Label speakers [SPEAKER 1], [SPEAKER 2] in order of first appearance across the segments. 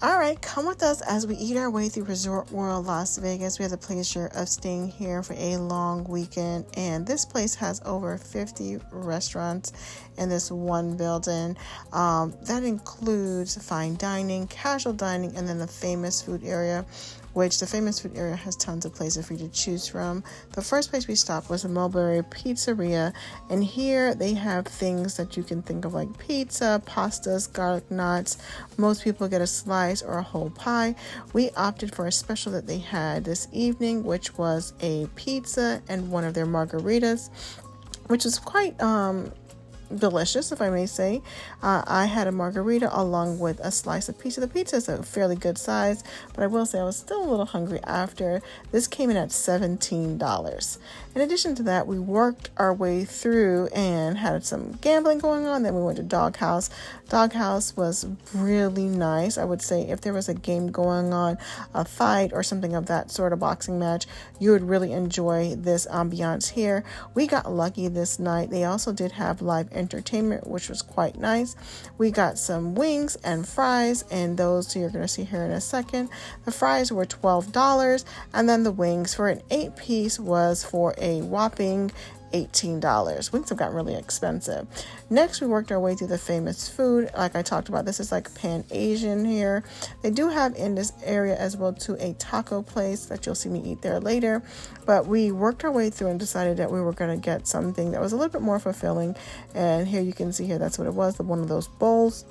[SPEAKER 1] All right, come with us as we eat our way through Resort World Las Vegas. We have the pleasure of staying here for a long weekend, and this place has over 50 restaurants in this one building. That includes fine dining, casual dining, and then the famous food area, which the famous food area has tons of places for you to choose from. The first place we stopped was the Mulberry Pizzeria, and here they have things that you can think of like pizza, pastas, garlic knots. Most people get a slice or a whole pie. We opted for a special that they had this evening, which was a pizza and one of their margaritas, which is quite delicious, if I may say. I had a margarita along with a slice of pizza. The pizza is a fairly good size, but I will say I was still a little hungry after. This came in at $17. In addition to that, we worked our way through and had some gambling going on. Then we went to Doghouse. Doghouse was really nice. I would say if there was a game going on, a fight or something of that sort of boxing match, you would really enjoy this ambiance here. We got lucky this night. They also did have live entertainment, which was quite nice. We got some wings and fries, and those you're going to see here in a second. The fries were $12, and then the wings for an 8-piece was for a whopping $18. Wings have gotten really expensive. Next, we worked our way through the famous food. Like I talked about, this is like Pan-Asian here. They do have in this area as well too a taco place that you'll see me eat there later. But we worked our way through and decided that we were going to get something that was a little bit more fulfilling. And here you can see here, that's what it was, one of those bowls.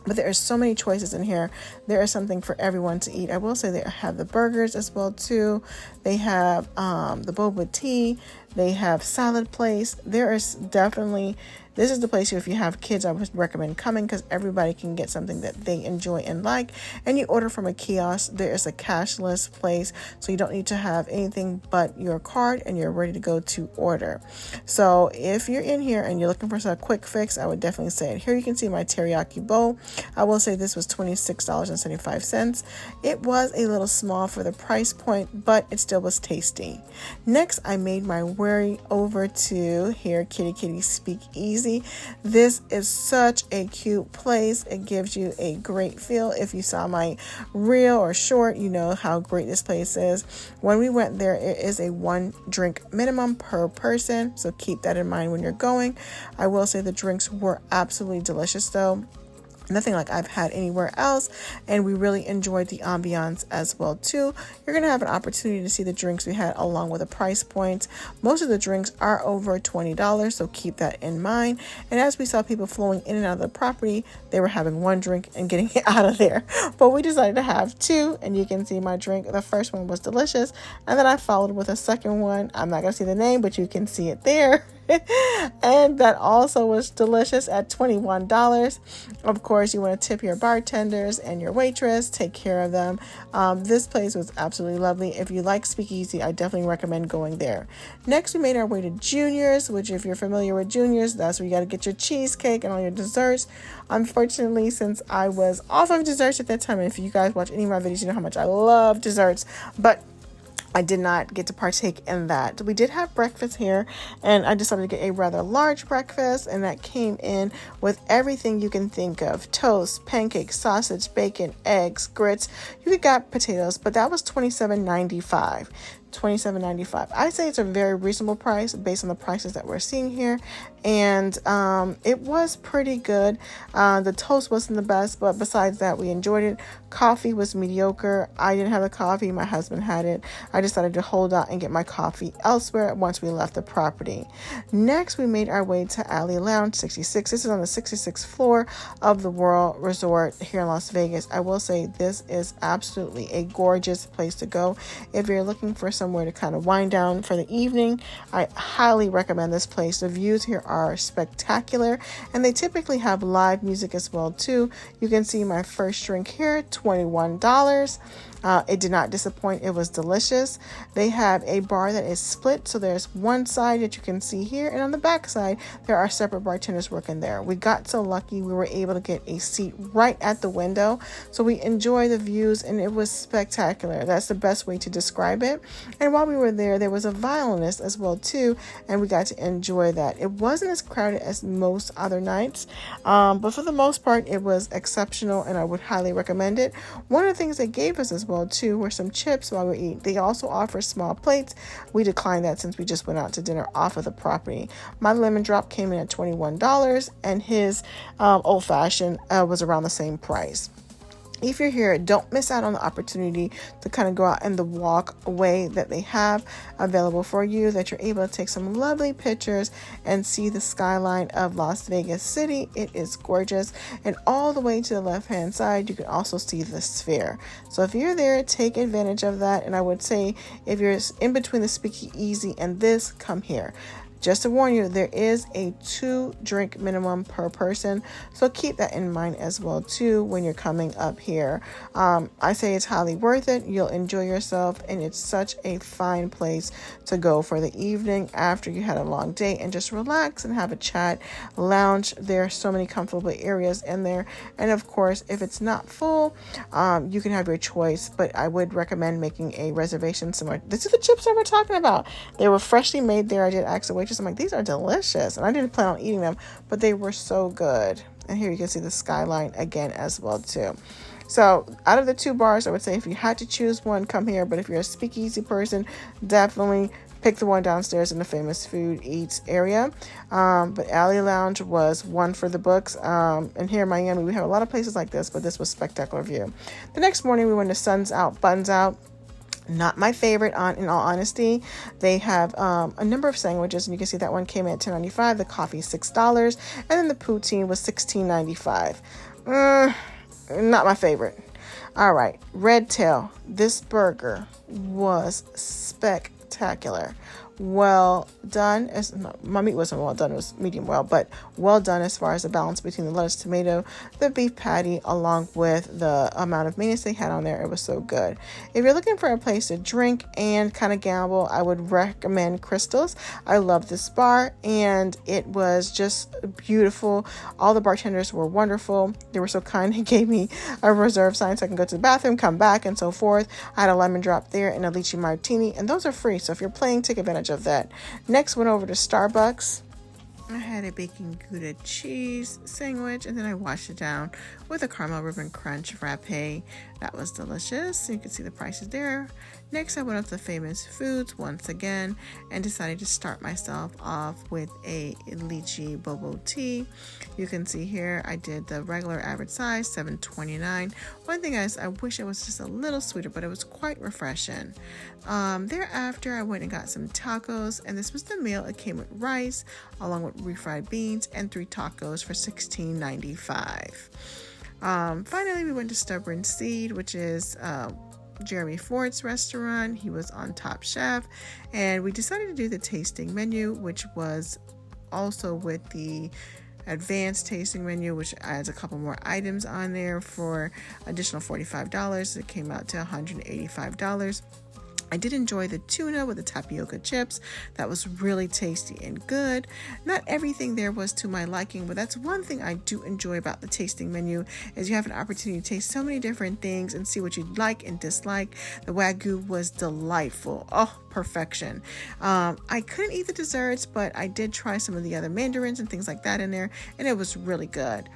[SPEAKER 1] But there are so many choices in here. There is something for everyone to eat. I will say they have the burgers as well too. They have the boba tea. They have salad place. There is definitely, this is the place if you have kids, I would recommend coming because everybody can get something that they enjoy and like. And you order from a kiosk. There is a cashless place, so you don't need to have anything but your card and you're ready to go to order. So if you're in here and you're looking for some quick fix, I would definitely say it. Here you can see my teriyaki bowl. I will say this was $26.75. It was a little small for the price point, but it still was tasty. Next, I made my way over to here, Kitty Speakeasy. This is such a cute place. It gives you a great feel. If you saw my reel or short, you know how great this place is. When we went there, it is a 1 drink minimum per person, so keep that in mind when you're going. I will say the drinks were absolutely delicious though. Nothing like I've had anywhere else, and we really enjoyed the ambiance as well too. You're going to have an opportunity to see the drinks we had along with the price points. Most of the drinks are over $20, so keep that in mind. And as we saw people flowing in and out of the property, they were having 1 drink and getting out of there. But we decided to have 2, and you can see my drink. The first one was delicious, and then I followed with a second one. I'm not going to see the name, but you can see it there. And that also was delicious at $21. Of course, you want to tip your bartenders and your waitress, take care of them. This place was absolutely lovely. If you like Speakeasy, I definitely recommend going there. Next, we made our way to Junior's, which if you're familiar with Junior's, that's where you got to get your cheesecake and all your desserts. Unfortunately, since I was off of desserts at that time, and if you guys watch any of my videos, you know how much I love desserts, but I did not get to partake in that. We did have breakfast here, and I decided to get a rather large breakfast, and that came in with everything you can think of: toast, pancakes, sausage, bacon, eggs, grits. You got potatoes, but that was $27.95. $27.95. I say it's a very reasonable price based on the prices that we're seeing here, and it was pretty good. The toast wasn't the best, but besides that, we enjoyed it. Coffee was mediocre. I didn't have the coffee. My husband had it. I decided to hold out and get my coffee elsewhere once we left the property. Next, we made our way to Alle Lounge 66. This is on the 66th floor of the World Resort here in Las Vegas. I will say this is absolutely a gorgeous place to go. If you're looking for somewhere to kind of wind down for the evening, I highly recommend this place. The views here are spectacular, and they typically have live music as well too. You can see my first drink here, $21. It did not disappoint. It was delicious. They have a bar that is split. So there's one side that you can see here, and on the back side, there are separate bartenders working there. We got so lucky we were able to get a seat right at the window. So we enjoy the views, and it was spectacular. That's the best way to describe it. And while we were there was a violinist as well too, and we got to enjoy that. It wasn't as crowded as most other nights, but for the most part, it was exceptional, and I would highly recommend it. One of the things they gave us as well too were some chips while we eat. They also offer small plates. We declined that since we just went out to dinner off of the property. My lemon drop came in at $21, and his old fashioned was around the same price. If you're here, don't miss out on the opportunity to kind of go out in the walkway that they have available for you, that you're able to take some lovely pictures and see the skyline of Las Vegas City. It is gorgeous. And all the way to the left-hand side, you can also see the Sphere. So if you're there, take advantage of that. And I would say if you're in between the Speakeasy and this, come here. Just to warn you, there is a 2-drink minimum per person, so keep that in mind as well too when you're coming up here. I say it's highly worth it. You'll enjoy yourself, and it's such a fine place to go for the evening after you had a long day and just relax and have a chat, lounge. There are so many comfortable areas in there, and of course, if it's not full, you can have your choice, but I would recommend making a reservation somewhere. These are the chips that we're talking about. They were freshly made there. I did ask the waitress. I'm like, these are delicious, and I didn't plan on eating them, but they were so good. And here you can see the skyline again as well too. So out of the 2 bars, I would say if you had to choose one, come here. But if you're a Speakeasy person, definitely pick the one downstairs in the famous food eats area. But Alle Lounge was one for the books. And here in Miami, we have a lot of places like this, but this was spectacular view. The next morning, we went to Suns Out, Buns Out. Not my favorite, in all honesty. They have a number of sandwiches, and you can see that one came in at $10.95. The coffee $6, and then the poutine was $16.95. Not my favorite. All right, Red Tail. This burger was spectacular. Well done. My meat wasn't well done. It was medium well, but well done as far as the balance between the lettuce, tomato, the beef patty, along with the amount of mayonnaise they had on there. It was so good. If you're looking for a place to drink and kind of gamble, I would recommend Crystal's. I love this bar, and it was just beautiful. All the bartenders were wonderful. They were so kind. They gave me a reserve sign so I can go to the bathroom, come back, and so forth. I had a lemon drop there and a lychee martini, and those are free. So if you're playing, take advantage of that. Next, went over to Starbucks. I had a bacon Gouda cheese sandwich, and then I washed it down with a caramel ribbon crunch frappe. That was delicious. You can see the prices there. Next, I went up to Famous Foods once again and decided to start myself off with a lychee boba tea. You can see here I did the regular average size, $7.29. One thing is, I wish it was just a little sweeter, but it was quite refreshing. Thereafter, I went and got some tacos, and this was the meal. It came with rice along with refried beans and 3 tacos for $16.95. Finally, we went to Stubborn Seed, which is Jeremy Ford's restaurant. He was on Top Chef, and we decided to do the tasting menu, which was also with the advanced tasting menu, which adds a couple more items on there for additional $45. It came out to $185. I did enjoy the tuna with the tapioca chips. That was really tasty and good. Not everything there was to my liking, but that's one thing I do enjoy about the tasting menu is you have an opportunity to taste so many different things and see what you like and dislike. The Wagyu was delightful. Oh, perfection. I couldn't eat the desserts, but I did try some of the other mandarins and things like that in there, and it was really good.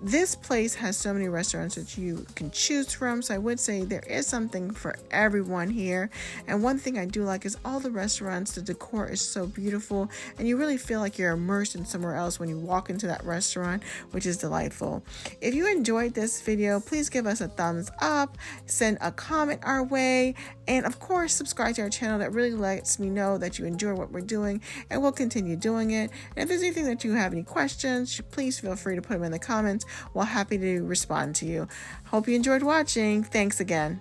[SPEAKER 1] This place has so many restaurants that you can choose from, so I would say there is something for everyone here. And one thing I do like is all the restaurants, the decor is so beautiful, and you really feel like you're immersed in somewhere else when you walk into that restaurant, which is delightful. If you enjoyed this video, please give us a thumbs up, send a comment our way, and of course, subscribe to our channel. That really lets me know that you enjoy what we're doing, and we'll continue doing it. And if there's anything that you have any questions, please feel free to put them in the comments. We're happy to respond to you. Hope you enjoyed watching. Thanks again.